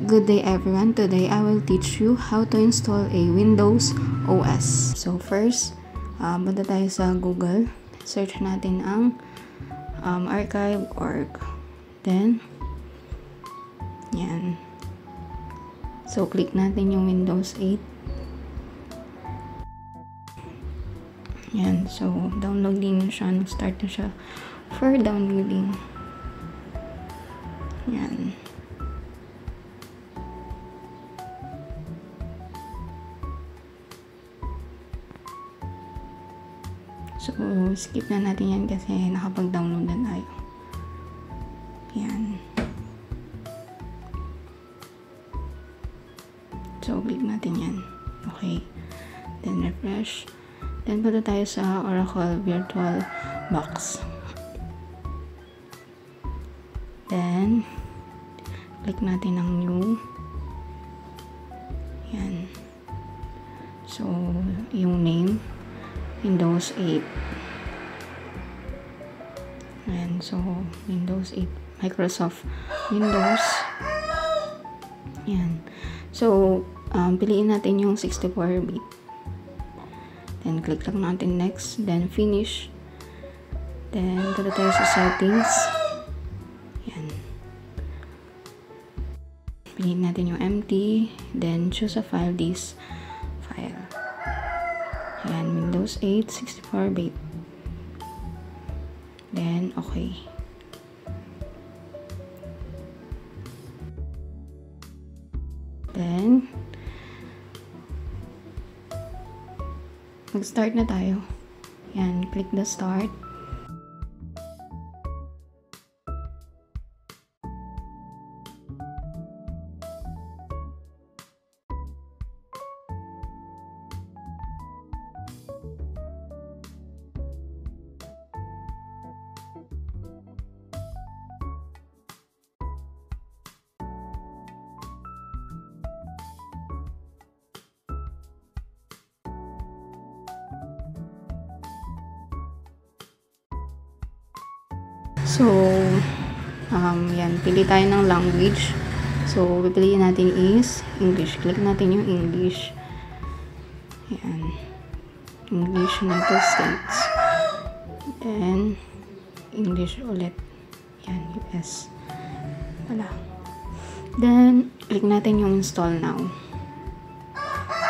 Good day everyone. Today I will teach you how to install a Windows OS. So first, punta tayo sa Google. Search natin ang archive.org. Then, yan. So click natin yung Windows 8. Yan. So downloading na siya. Nag-start na siya for downloading. Yan. So, skip na natin yan kasi nakapag-download na tayo. Yan. So, click natin yan. Okay. Then, refresh. Then, punta tayo sa Oracle Virtual Box. Then, click natin ang new. Yan. So, yung name. Windows 8. And so, Windows 8. Microsoft Windows. Yan. So, piliin natin yung 64-bit. Then, click lang natin next. Then, finish. Then, punta tayo sa settings. Yan. Piliin natin yung empty. Then, choose a file, this file. Ayan, Windows 8, 64-bit. Then, okay. Then, mag-start na tayo. Ayan, click the start. So, yan, pili tayo ng language. So, pipiliin natin is English. Click natin yung English. Yan. English United States. Then, English ulit. Yan, US. Wala. Then, click natin yung install now.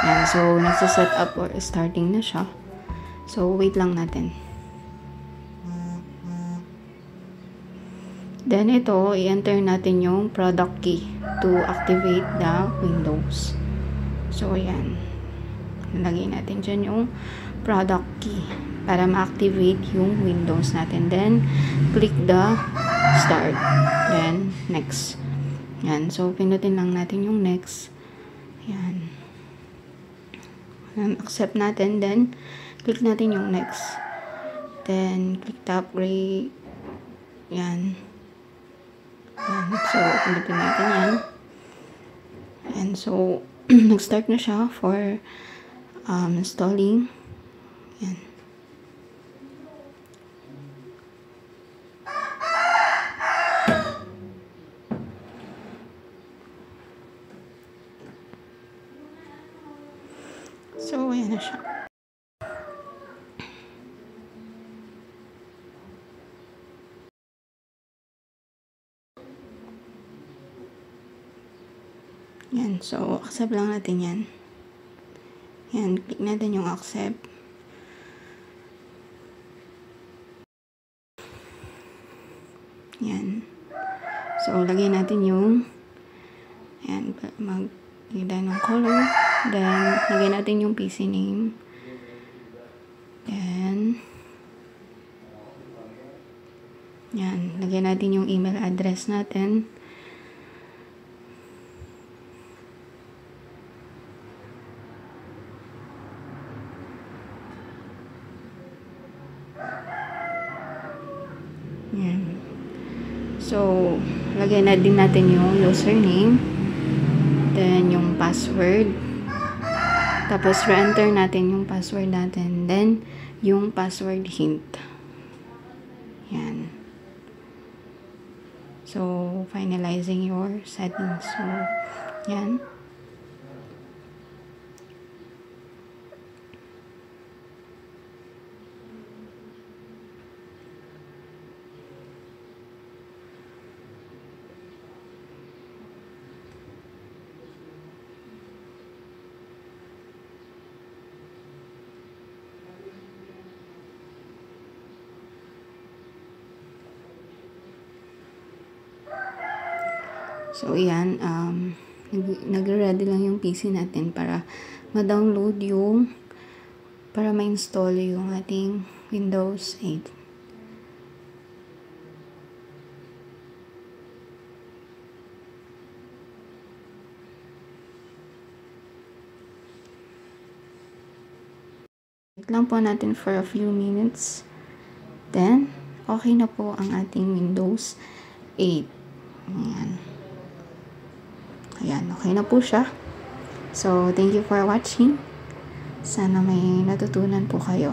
Yan, so, nagsa-set up or starting na siya. So, wait lang natin. Then, ito, i-enter natin yung product key to activate the Windows. So, ayan. Nalagay natin dyan yung product key para ma-activate yung Windows natin. Then, click the start. Then, next. Yan. So, pinutin lang natin yung next. Yan. Accept natin. Then, click natin yung next. Then, click the upgrade. Yan. So, pindutin natin yan. And so, nag-start na siya for installing. Yan. So, ayan na siya. Yan. So, accept lang natin yan. Yan. Click natin yung accept. Yan. So, lagay natin yung yan. Maglagay tayo ng color. Then, lagay natin yung PC name. Then, yan. Lagay natin yung email address natin. Yan. So, lagay na din natin yung username. Then, yung password. Tapos, re-enter natin yung password natin. Then, yung password hint. Yan. So, finalizing your settings. So, yan. So, yan, nag-ready lang yung PC natin para ma-download yung, para ma-install yung ating Windows 8. Wait lang po natin for a few minutes. Then, okay na po ang ating Windows 8. Ayan. Ayan, okay na po siya. So, thank you for watching. Sana may natutunan po kayo.